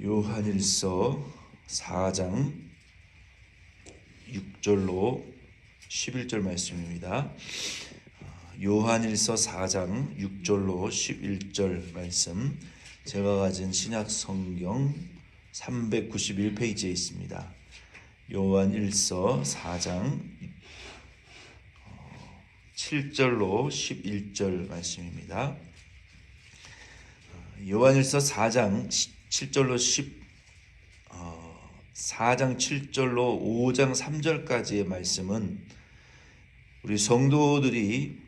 요한일서 4장 6절로 11절 말씀입니다. 요한일서 4장 6절로 11절 말씀, 제가 가진 신약 성경 391페이지에 있습니다. 요한일서 4장 7절로 11절 말씀입니다. 요한일서 4장 7절로 4장 7절로 5장 3절까지의 말씀은 우리 성도들이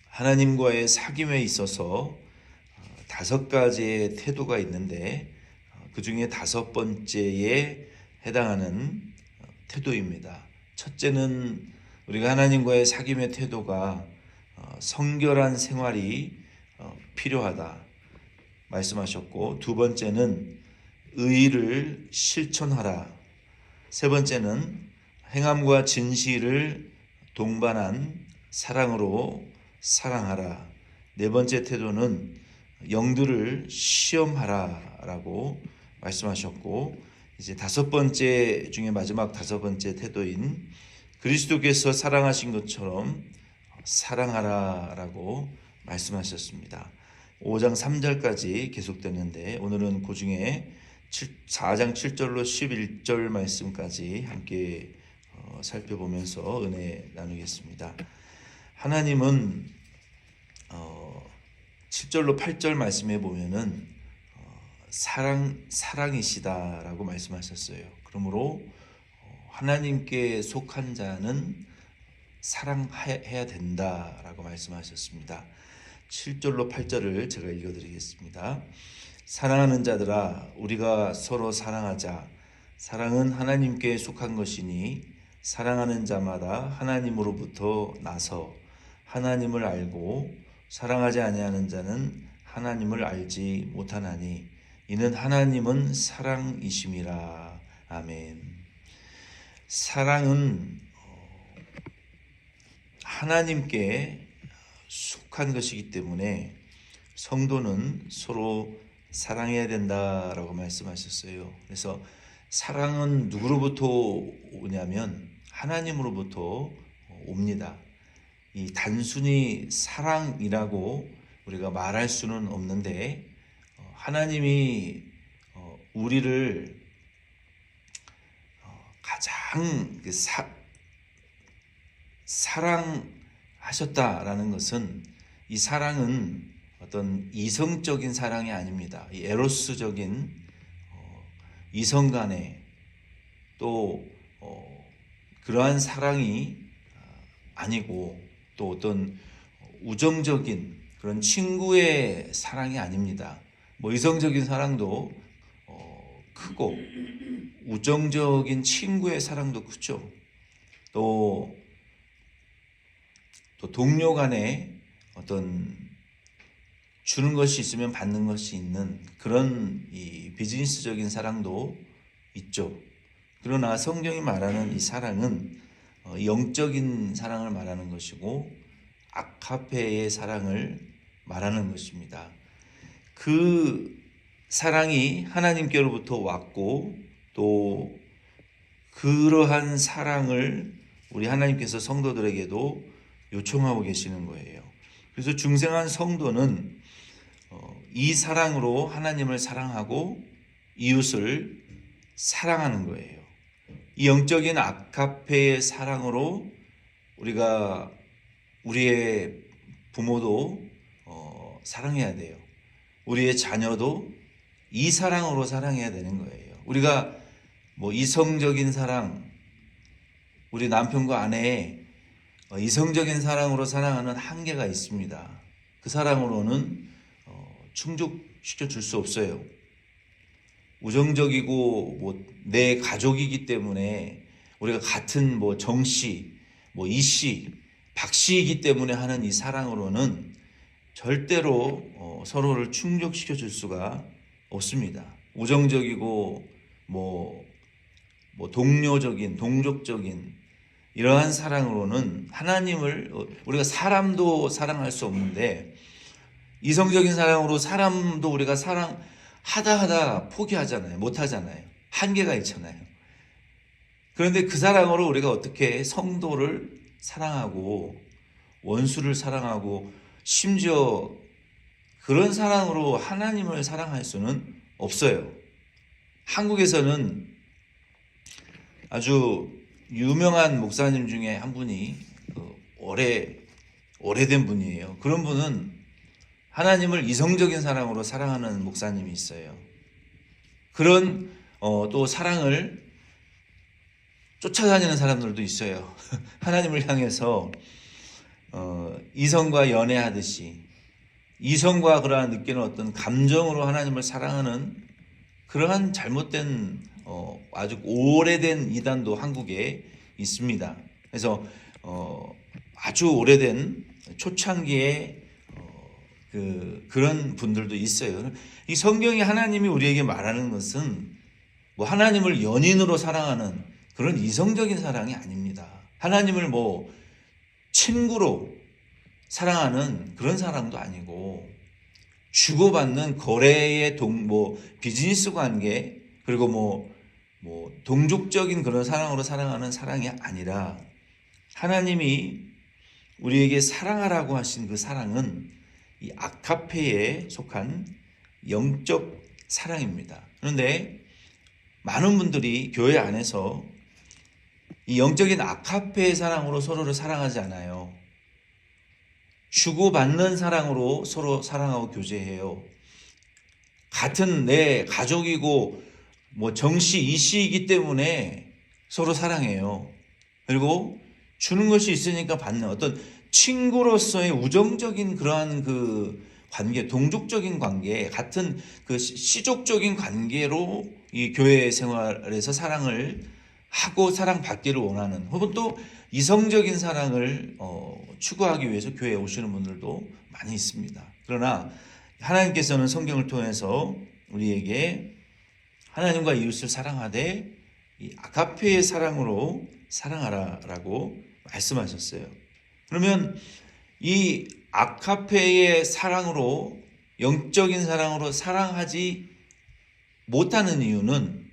하나님과의 사귐에 있어서 5가지의 태도가 있는데 그 중에 5번째에 해당하는 태도입니다. 첫째는 우리가 하나님과의 사귐의 태도가 성결한 생활이 필요하다 말씀하셨고, 두 번째는 의를 실천하라, 세 번째는 행함과 진실을 동반한 사랑으로 사랑하라, 네 번째 태도는 영들을 시험하라 라고 말씀하셨고, 이제 5번째 중에 마지막 5번째 태도인 그리스도께서 사랑하신 것처럼 사랑하라 라고 말씀하셨습니다. 5장 3절까지 계속되는데 오늘은 그 중에 4장 7절로 11절 말씀까지 함께 살펴보면서 은혜 나누겠습니다. 하나님은 7절로 8절 말씀에 보면은 사랑이시다라고 말씀하셨어요. 그러므로 하나님께 속한 자는 사랑해야 된다라고 말씀하셨습니다. 7절로 8절을 제가 읽어드리겠습니다. 사랑하는 자들아, 우리가 서로 사랑하자. 사랑은 하나님께 속한 것이니 사랑하는 자마다 하나님으로부터 나서 하나님을 알고 사랑하지 아니하는 자는 하나님을 알지 못하나니 이는 하나님은 사랑이심이라. 아멘. 사랑은 하나님께 속한 것이기 때문에 성도는 서로 사랑해야 된다라고 말씀하셨어요. 그래서 사랑은 누구로부터 오냐면 하나님으로부터 옵니다. 이 단순히 사랑이라고 우리가 말할 수는 없는데 하나님이 우리를 가장 사랑하셨다라는 것은, 이 사랑은 어떤 이성적인 사랑이 아닙니다. 에로스적인 이성 간의 또 그러한 사랑이 아니고, 또 어떤 우정적인 그런 친구의 사랑이 아닙니다. 뭐 이성적인 사랑도 크고 우정적인 친구의 사랑도 크죠. 또 동료 간에 어떤 주는 것이 있으면 받는 것이 있는 그런 이 비즈니스적인 사랑도 있죠. 그러나 성경이 말하는 이 사랑은 영적인 사랑을 말하는 것이고 아카페의 사랑을 말하는 것입니다. 그 사랑이 하나님께로부터 왔고, 또 그러한 사랑을 우리 하나님께서 성도들에게도 요청하고 계시는 거예요. 그래서 중생한 성도는 이 사랑으로 하나님을 사랑하고 이웃을 사랑하는 거예요. 이 영적인 아카페의 사랑으로 우리가 우리의 부모도 사랑해야 돼요. 우리의 자녀도 이 사랑으로 사랑해야 되는 거예요. 우리가 뭐 이성적인 사랑, 우리 남편과 아내의 이성적인 사랑으로 사랑하는 한계가 있습니다. 그 사랑으로는 충족시켜 줄 수 없어요. 우정적이고 뭐 내 가족이기 때문에, 우리가 같은 뭐 정씨, 뭐 이씨, 박씨이기 때문에 하는 이 사랑으로는 절대로 서로를 충족시켜 줄 수가 없습니다. 우정적이고 뭐 동료적인, 동족적인 이러한 사랑으로는 하나님을, 우리가 사람도 사랑할 수 없는데, 이성적인 사랑으로 사람도 우리가 하다 포기하잖아요. 못하잖아요. 한계가 있잖아요. 그런데 그 사랑으로 우리가 어떻게 성도를 사랑하고 원수를 사랑하고 심지어 그런 사랑으로 하나님을 사랑할 수는 없어요. 한국에서는 아주 유명한 목사님 중에 한 분이 오래된 분이에요. 그런 분은 하나님을 이성적인 사랑으로 사랑하는 목사님이 있어요. 그런 또 사랑을 쫓아다니는 사람들도 있어요. 하나님을 향해서 이성과 연애하듯이 이성과 그러한 느끼는 어떤 감정으로 하나님을 사랑하는 그러한 잘못된 아주 오래된 이단도 한국에 있습니다. 그래서 아주 오래된 초창기에 그런 분들도 있어요. 이 성경이 하나님이 우리에게 말하는 것은 뭐 하나님을 연인으로 사랑하는 그런 이성적인 사랑이 아닙니다. 하나님을 뭐 친구로 사랑하는 그런 사랑도 아니고 주고받는 거래의 비즈니스 관계 그리고 뭐 동족적인 그런 사랑으로 사랑하는 사랑이 아니라 하나님이 우리에게 사랑하라고 하신 그 사랑은 이 아카페에 속한 영적 사랑입니다. 그런데 많은 분들이 교회 안에서 이 영적인 아카페의 사랑으로 서로를 사랑하지 않아요. 주고받는 사랑으로 서로 사랑하고 교제해요. 같은 내 가족이고 뭐 정씨 이씨이기 때문에 서로 사랑해요. 그리고 주는 것이 있으니까 받는 어떤 친구로서의 우정적인 그러한 그 관계, 동족적인 관계, 같은 그 시족적인 관계로 이 교회 생활에서 사랑을 하고 사랑받기를 원하는 혹은 또 이성적인 사랑을 추구하기 위해서 교회에 오시는 분들도 많이 있습니다. 그러나 하나님께서는 성경을 통해서 우리에게 하나님과 이웃을 사랑하되 이 아가페의 사랑으로 사랑하라라고 말씀하셨어요. 그러면 이 아가페의 사랑으로 영적인 사랑으로 사랑하지 못하는 이유는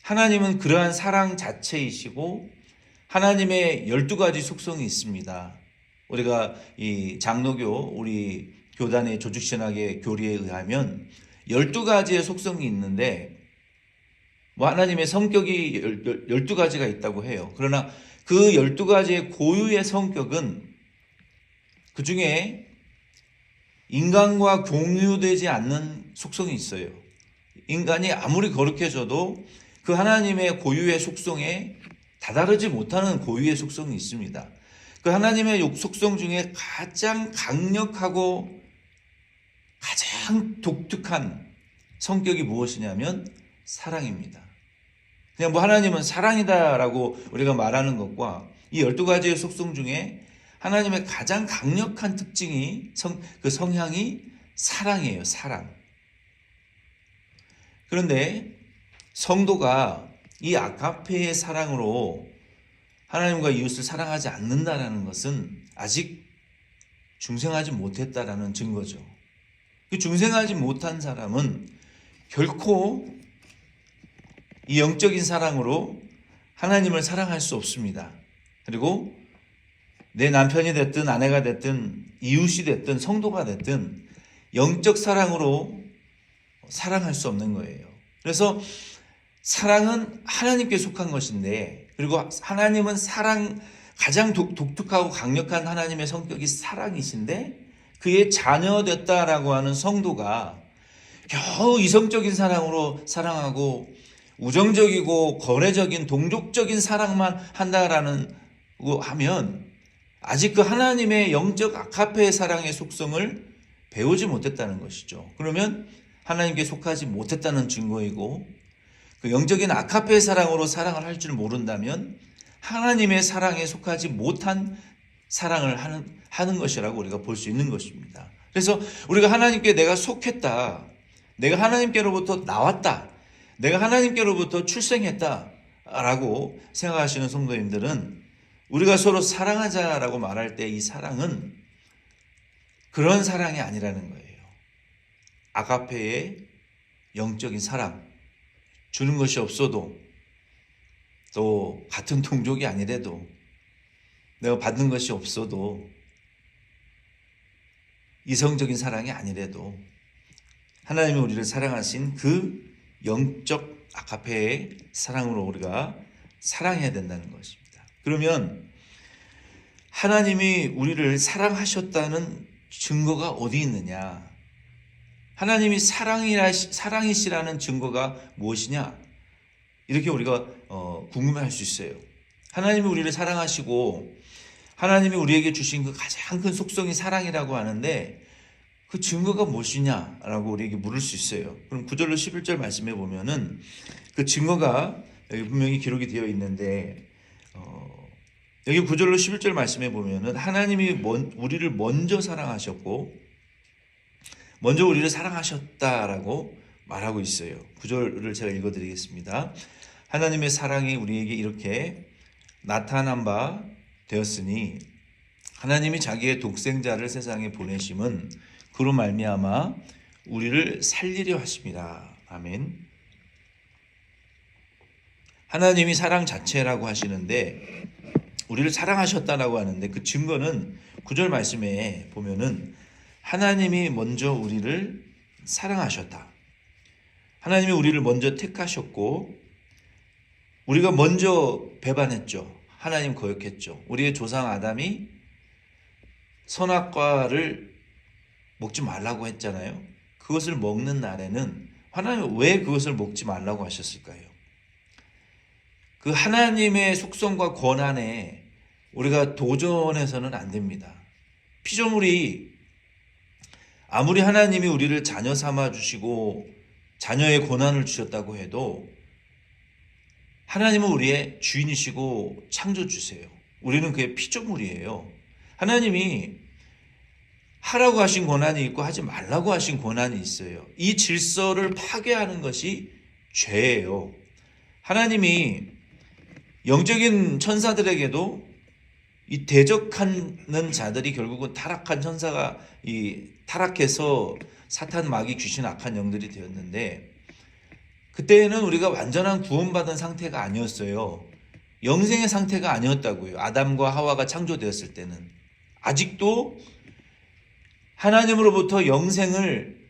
하나님은 그러한 사랑 자체이시고 하나님의 12가지 속성이 있습니다. 우리가 이 장로교 우리 교단의 조직신학의 교리에 의하면 12가지의 속성이 있는데 뭐 하나님의 성격이 12가지가 있다고 해요. 그러나 그 12가지의 고유의 성격은 그 중에 인간과 공유되지 않는 속성이 있어요. 인간이 아무리 거룩해져도 그 하나님의 고유의 속성에 다다르지 못하는 고유의 속성이 있습니다. 그 하나님의 속성 중에 가장 강력하고 가장 독특한 성격이 무엇이냐면 사랑입니다. 그냥 뭐 하나님은 사랑이다라고 우리가 말하는 것과 이 12가지의 속성 중에 하나님의 가장 강력한 특징이 그 성향이 사랑이에요. 사랑. 그런데 성도가 이 아가페의 사랑으로 하나님과 이웃을 사랑하지 않는다라는 것은 아직 중생하지 못했다라는 증거죠. 그 중생하지 못한 사람은 결코 이 영적인 사랑으로 하나님을 사랑할 수 없습니다. 그리고 내 남편이 됐든 아내가 됐든 이웃이 됐든 성도가 됐든 영적 사랑으로 사랑할 수 없는 거예요. 그래서 사랑은 하나님께 속한 것인데 그리고 하나님은 가장 독특하고 강력한 하나님의 성격이 사랑이신데 그의 자녀 됐다라고 하는 성도가 겨우 이성적인 사랑으로 사랑하고 우정적이고 거래적인 동족적인 사랑만 한다라는 하면 아직 그 하나님의 영적 아가페의 사랑의 속성을 배우지 못했다는 것이죠. 그러면 하나님께 속하지 못했다는 증거이고 그 영적인 아가페의 사랑으로 사랑을 할 줄 모른다면 하나님의 사랑에 속하지 못한 사랑을 하는 것이라고 우리가 볼 수 있는 것입니다. 그래서 우리가 하나님께 내가 속했다, 내가 하나님께로부터 나왔다, 내가 하나님께로부터 출생했다라고 생각하시는 성도님들은 우리가 서로 사랑하자라고 말할 때 이 사랑은 그런 사랑이 아니라는 거예요. 아가페의 영적인 사랑, 주는 것이 없어도 또 같은 동족이 아니래도 내가 받는 것이 없어도 이성적인 사랑이 아니래도 하나님이 우리를 사랑하신 그 영적 아가페의 사랑으로 우리가 사랑해야 된다는 것입니다. 그러면 하나님이 우리를 사랑하셨다는 증거가 어디 있느냐? 하나님이 사랑이시라는 증거가 무엇이냐? 이렇게 우리가 궁금해할 수 있어요. 하나님이 우리를 사랑하시고 하나님이 우리에게 주신 그 가장 큰 속성이 사랑이라고 하는데 그 증거가 무엇이냐라고 우리에게 물을 수 있어요. 그럼 9절로 11절 말씀해 보면은 그 증거가 여기 분명히 기록이 되어 있는데 여기 9절로 11절 말씀해 보면은 하나님이 우리를 먼저 사랑하셨고 먼저 우리를 사랑하셨다라고 말하고 있어요. 9절을 제가 읽어드리겠습니다. 하나님의 사랑이 우리에게 이렇게 나타난 바 되었으니 하나님이 자기의 독생자를 세상에 보내심은 그로 말미암아 우리를 살리려 하심이라. 아멘. 하나님이 사랑 자체라고 하시는데 우리를 사랑하셨다라고 하는데 그 증거는 9절 말씀에 보면은 하나님이 먼저 우리를 사랑하셨다. 하나님이 우리를 먼저 택하셨고 우리가 먼저 배반했죠. 하나님 거역했죠. 우리의 조상 아담이 선악과를 먹지 말라고 했잖아요. 그것을 먹는 날에는 하나님은 왜 그것을 먹지 말라고 하셨을까요? 그 하나님의 속성과 권한에 우리가 도전해서는 안 됩니다. 피조물이 아무리 하나님이 우리를 자녀 삼아 주시고 자녀의 권한을 주셨다고 해도 하나님은 우리의 주인이시고 창조주세요. 우리는 그의 피조물이에요. 하나님이 하라고 하신 권한이 있고 하지 말라고 하신 권한이 있어요. 이 질서를 파괴하는 것이 죄예요. 하나님이 영적인 천사들에게도 이 대적하는 자들이 결국은 타락한 천사가 타락해서 사탄, 마귀, 귀신, 악한 영들이 되었는데 그때는 우리가 완전한 구원받은 상태가 아니었어요. 영생의 상태가 아니었다고요. 아담과 하와가 창조되었을 때는 아직도 하나님으로부터 영생을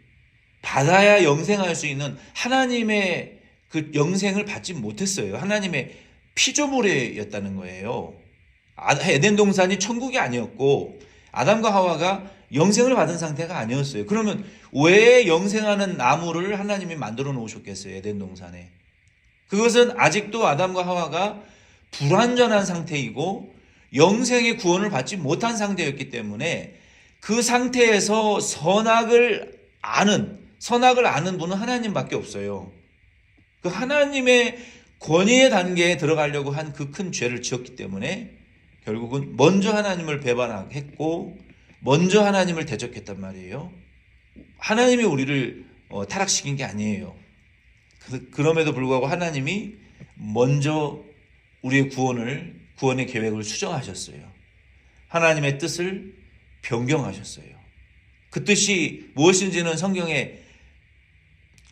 받아야 영생할 수 있는 하나님의 그 영생을 받지 못했어요. 하나님의 피조물이었다는 거예요. 에덴 동산이 천국이 아니었고 아담과 하와가 영생을 받은 상태가 아니었어요. 그러면 왜 영생하는 나무를 하나님이 만들어 놓으셨겠어요? 에덴 동산에. 그것은 아직도 아담과 하와가 불완전한 상태이고 영생의 구원을 받지 못한 상태였기 때문에 그 상태에서 선악을 아는 분은 하나님밖에 없어요. 그 하나님의 권위의 단계에 들어가려고 한 그 큰 죄를 지었기 때문에 결국은 먼저 하나님을 배반했고 먼저 하나님을 대적했단 말이에요. 하나님이 우리를 타락시킨 게 아니에요. 그럼에도 불구하고 하나님이 먼저 우리의 구원의 계획을 수정하셨어요. 하나님의 뜻을 변경하셨어요. 그 뜻이 무엇인지는 성경에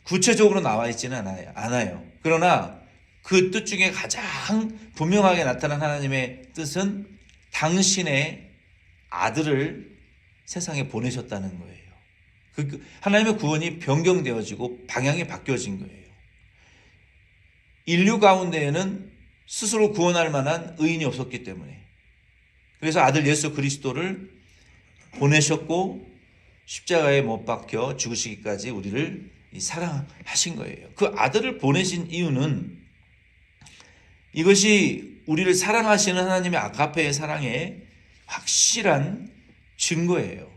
구체적으로 나와 있지는 않아요. 그러나 그 뜻 중에 가장 분명하게 나타난 하나님의 뜻은 당신의 아들을 세상에 보내셨다는 거예요. 하나님의 구원이 변경되어지고 방향이 바뀌어진 거예요. 인류 가운데에는 스스로 구원할 만한 의인이 없었기 때문에 그래서 아들 예수 그리스도를 보내셨고 십자가에 못 박혀 죽으시기까지 우리를 사랑하신 거예요. 그 아들을 보내신 이유는 이것이 우리를 사랑하시는 하나님의 아가페의 사랑의 확실한 증거예요.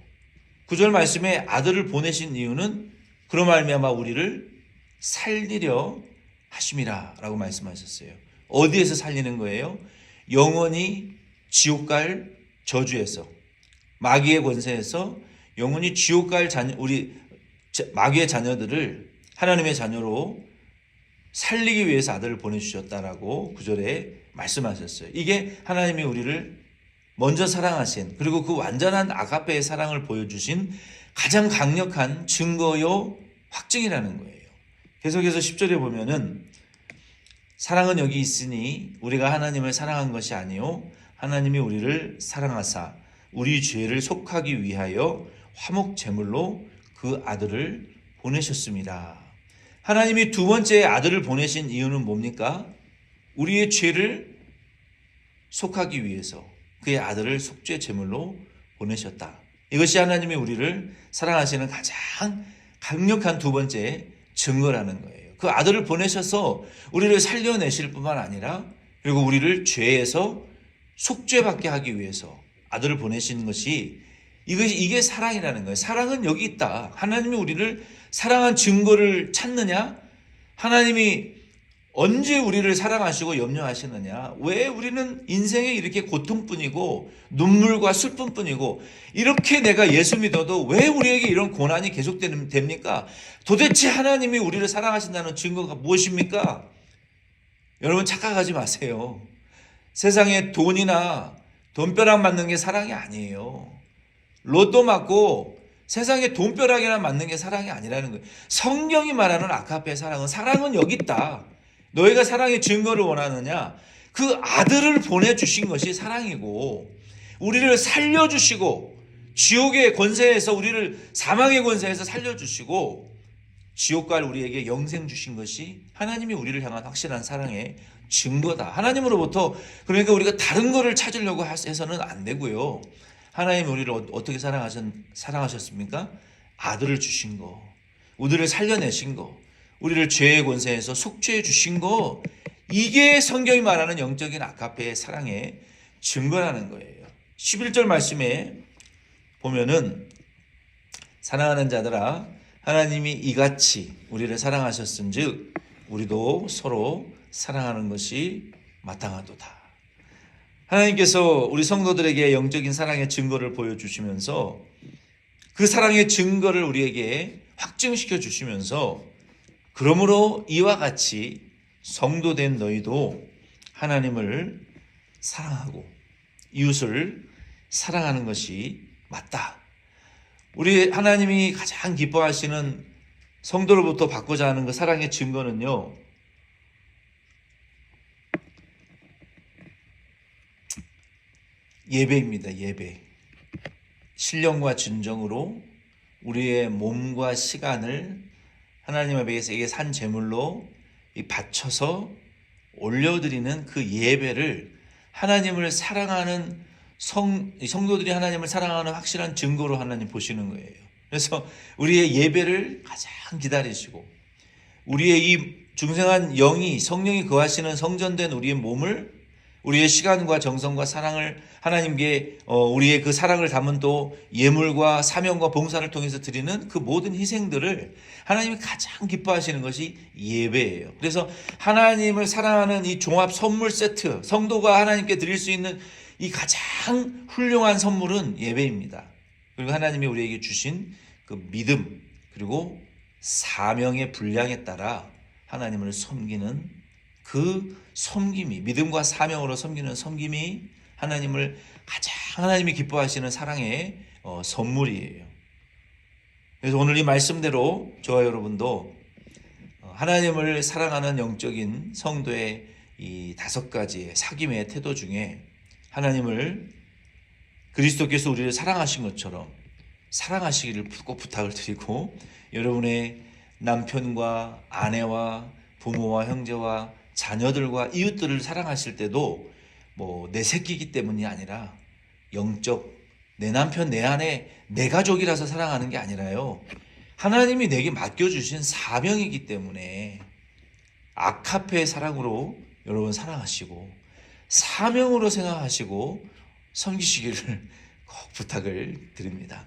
9절 말씀에 아들을 보내신 이유는 그로 말미암아 우리를 살리려 하심이라 라고 말씀하셨어요. 어디에서 살리는 거예요? 영원히 지옥 갈 저주에서, 마귀의 권세에서 영원히 지옥 갈 마귀의 자녀들을 하나님의 자녀로 살리기 위해서 아들을 보내주셨다라고 9절에 말씀하셨어요. 이게 하나님이 우리를 먼저 사랑하신, 그리고 그 완전한 아가페의 사랑을 보여주신 가장 강력한 증거요 확증이라는 거예요. 계속해서 10절에 보면은 사랑은 여기 있으니 우리가 하나님을 사랑한 것이 아니요 하나님이 우리를 사랑하사 우리 죄를 속하기 위하여 화목 제물로 그 아들을 보내셨습니다. 하나님이 두 번째 아들을 보내신 이유는 뭡니까? 우리의 죄를 속하기 위해서 그의 아들을 속죄 제물로 보내셨다. 이것이 하나님이 우리를 사랑하시는 가장 강력한 두 번째 증거라는 거예요. 그 아들을 보내셔서 우리를 살려내실 뿐만 아니라 그리고 우리를 죄에서 속죄받게 하기 위해서 아들을 보내신 것이 이게 사랑이라는 거예요. 사랑은 여기 있다. 하나님이 우리를 사랑한 증거를 찾느냐? 하나님이 언제 우리를 사랑하시고 염려하시느냐? 왜 우리는 인생에 이렇게 고통뿐이고 눈물과 슬픔뿐이고 이렇게 내가 예수 믿어도 왜 우리에게 이런 고난이 계속됩니까? 도대체 하나님이 우리를 사랑하신다는 증거가 무엇입니까? 여러분 착각하지 마세요. 세상에 돈이나 돈벼락 맞는 게 사랑이 아니에요. 로또 맞고 세상에 돈벼락이나 맞는 게 사랑이 아니라는 거예요. 성경이 말하는 아가페의 사랑은 여기 있다. 너희가 사랑의 증거를 원하느냐? 그 아들을 보내주신 것이 사랑이고 우리를 살려주시고 지옥의 권세에서 우리를 사망의 권세에서 살려주시고 지옥 갈 우리에게 영생 주신 것이 하나님이 우리를 향한 확실한 사랑의 증거다. 하나님으로부터 그러니까 우리가 다른 거를 찾으려고 해서는 안 되고요. 하나님이 우리를 어떻게 사랑하셨습니까? 아들을 주신 거, 우리를 살려내신 거, 우리를 죄의 권세에서 속죄해 주신 거, 이게 성경이 말하는 영적인 아가페의 사랑의 증거라는 거예요. 11절 말씀에 보면은 사랑하는 자들아 하나님이 이같이 우리를 사랑하셨은즉 우리도 서로 사랑하는 것이 마땅하도다. 하나님께서 우리 성도들에게 영적인 사랑의 증거를 보여주시면서 그 사랑의 증거를 우리에게 확증시켜 주시면서 그러므로 이와 같이 성도된 너희도 하나님을 사랑하고 이웃을 사랑하는 것이 맞다. 우리 하나님이 가장 기뻐하시는 성도로부터 받고자 하는 그 사랑의 증거는요, 예배입니다. 예배. 신령과 진정으로 우리의 몸과 시간을 하나님 앞에게 산 제물로 바쳐서 올려드리는 그 예배를 하나님을 사랑하는 성도들이 하나님을 사랑하는 확실한 증거로 하나님 보시는 거예요. 그래서 우리의 예배를 가장 기다리시고 우리의 이 중생한 영이 성령이 거하시는 성전된 우리의 몸을 우리의 시간과 정성과 사랑을 하나님께 우리의 그 사랑을 담은 또 예물과 사명과 봉사를 통해서 드리는 그 모든 희생들을 하나님이 가장 기뻐하시는 것이 예배예요. 그래서 하나님을 사랑하는 이 종합 선물 세트, 성도가 하나님께 드릴 수 있는 이 가장 훌륭한 선물은 예배입니다. 그리고 하나님이 우리에게 주신 그 믿음 그리고 사명의 분량에 따라 하나님을 섬기는 그 섬김이, 믿음과 사명으로 섬기는 섬김이 하나님을 가장 하나님이 기뻐하시는 사랑의 선물이에요. 그래서 오늘 이 말씀대로 저와 여러분도 하나님을 사랑하는 영적인 성도의 이 5가지의 사귐의 태도 중에 하나님을 그리스도께서 우리를 사랑하신 것처럼 사랑하시기를 꼭 부탁을 드리고 여러분의 남편과 아내와 부모와 형제와 자녀들과 이웃들을 사랑하실 때도 뭐 내 새끼이기 때문이 아니라 영적 내 남편 내 아내 내 가족이라서 사랑하는 게 아니라요. 하나님이 내게 맡겨주신 사명이기 때문에 아카페의 사랑으로 여러분 사랑하시고 사명으로 생각하시고 섬기시기를 꼭 부탁을 드립니다.